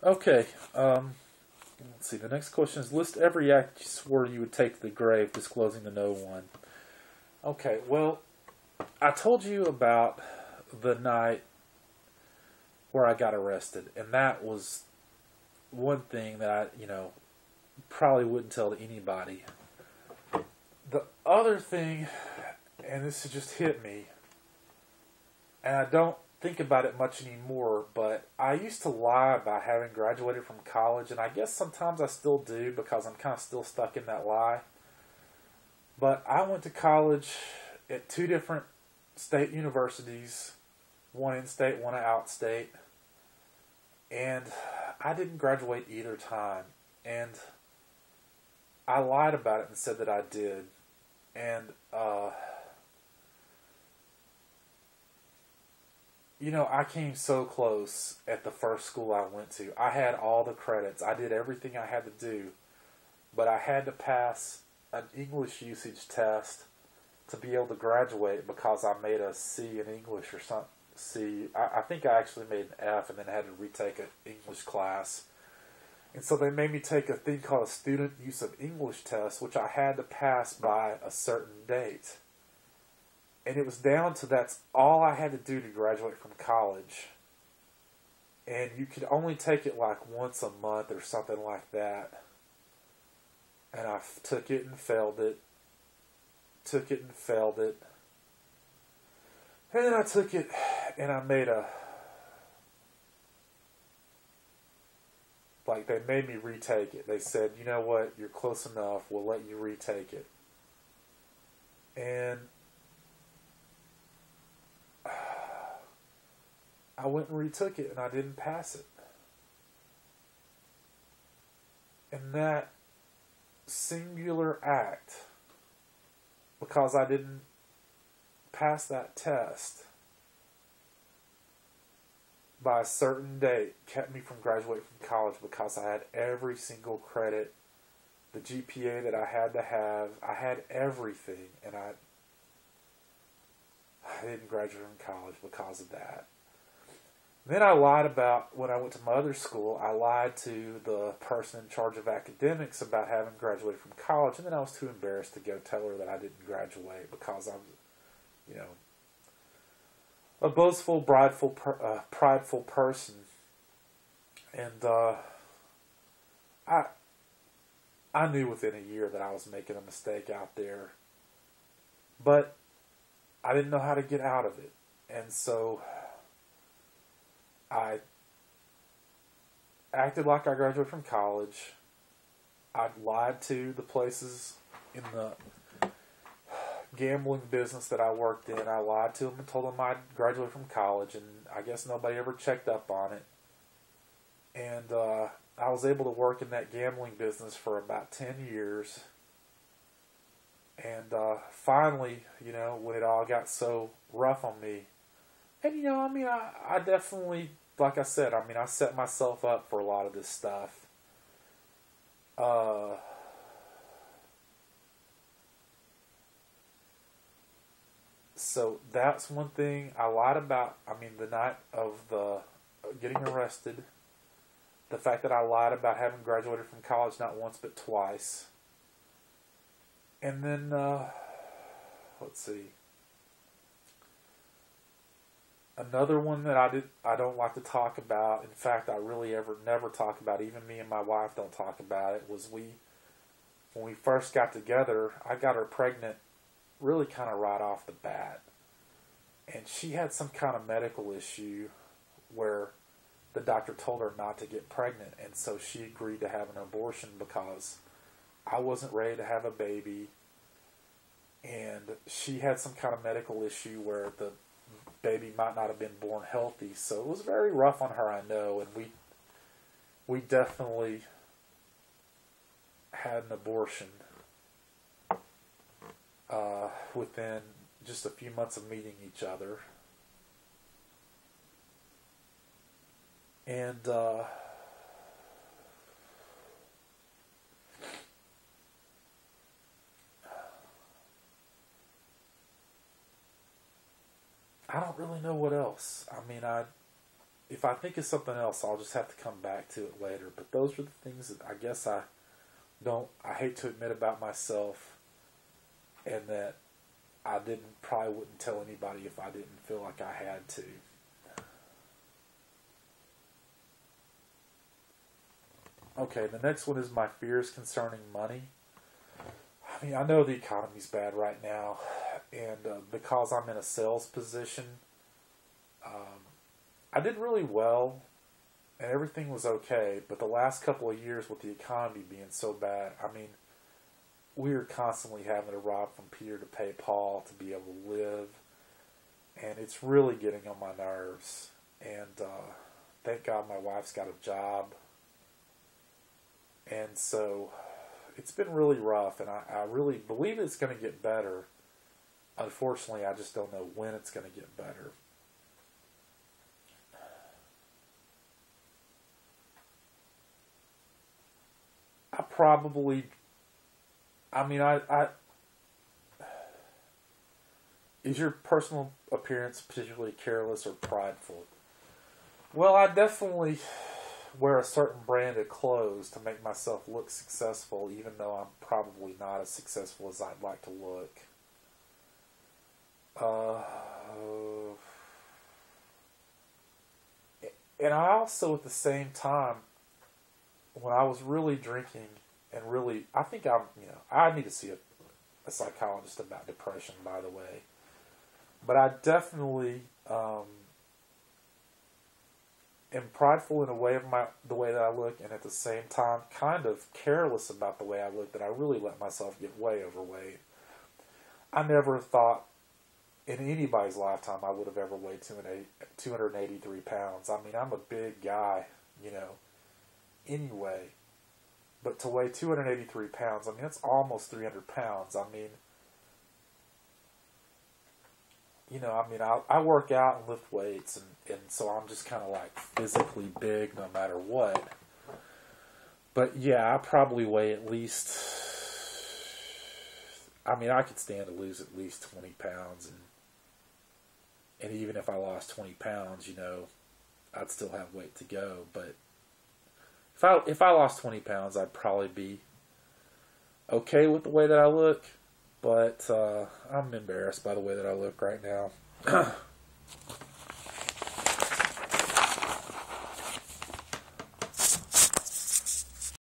Okay. Let's see. The next question is: list every act you swore you would take to the grave, disclosing to no one. Okay. Well, I told you about the night where I got arrested, and that was one thing that I probably wouldn't tell to anybody. The other thing, and this has just hit me, and I don't think about it much anymore, but I used to lie about having graduated from college, and I guess sometimes I still do because I'm kind of still stuck in that lie. But I went to college at two different state universities, one in state, one out state, and I didn't graduate either time. And I lied about it and said that I did. And, I came so close at the first school I went to. I had all the credits. I did everything I had to do. But I had to pass an English usage test to be able to graduate because I made a C in English or something. I think I actually made an F and then had to retake an English class. And so they made me take a thing called a student use of English test, which I had to pass by a certain date. And it was down to that's all I had to do to graduate from college. And you could only take it like once a month or something like that. And I took it and failed it. Took it and failed it. And then I took it and I made they made me retake it. They said, you know what, you're close enough, we'll let you retake it. And I went and retook it and I didn't pass it. And that singular act, because I didn't pass that test by a certain date, kept me from graduating from college because I had every single credit, the GPA that I had to have. I had everything, and I didn't graduate from college because of that. Then I lied about, when I went to my other school, I lied to the person in charge of academics about having graduated from college, and then I was too embarrassed to go tell her that I didn't graduate because I was, a boastful, prideful person. And I knew within a year that I was making a mistake out there, but I didn't know how to get out of it. And so I acted like I graduated from college. I lied to the places in the gambling business that I worked in. I lied to them and told them I'd graduated from college, and I guess nobody ever checked up on it. And I was able to work in that gambling business for about 10 years. And finally, when it all got so rough on me, and I definitely, like I said, I set myself up for a lot of this stuff. So that's one thing I lied about. The night of the getting arrested, the fact that I lied about having graduated from college not once but twice. And then, let's see. Another one that I don't like to talk about. In fact, I really never talk about. Even me and my wife don't talk about it. Was when we first got together, I got her pregnant, really kind of right off the bat, and she had some kind of medical issue where the doctor told her not to get pregnant, and so she agreed to have an abortion because I wasn't ready to have a baby, and she had some kind of medical issue where the baby might not have been born healthy. So it was very rough on her, I know, and we definitely had an abortion within just a few months of meeting each other. And I don't really know what else. if I think of something else, I'll just have to come back to it later. But those are the things that I guess I hate to admit about myself, and that I probably wouldn't tell anybody if I didn't feel like I had to. Okay, the next one is my fears concerning money. I mean, I know the economy's bad right now, and because I'm in a sales position, I did really well, and everything was okay, but the last couple of years with the economy being so bad, I mean, we were constantly having to rob from Peter to pay Paul to be able to live, and it's really getting on my nerves. And thank God my wife's got a job, and so it's been really rough, and I really believe it's going to get better. Unfortunately, I just don't know when it's going to get better. Is your personal appearance particularly careless or prideful? Well, I definitely wear a certain brand of clothes to make myself look successful, even though I'm probably not as successful as I'd like to look. And I also, at the same time, when I was really drinking and really, I think I need to see a psychologist about depression, by the way. But I definitely am prideful in a way of the way that I look, and at the same time kind of careless about the way I look, that I really let myself get way overweight. I never thought in anybody's lifetime I would have ever weighed 283 pounds. I mean, I'm a big guy, anyway. But to weigh 283 pounds, I mean, that's almost 300 pounds. I mean, I work out and lift weights, and so I'm just kind of like physically big no matter what. But yeah, I probably weigh at least, I could stand to lose at least 20 pounds, and even if I lost 20 pounds, I'd still have weight to go. But if I lost 20 pounds, I'd probably be okay with the way that I look. But I'm embarrassed by the way that I look right now.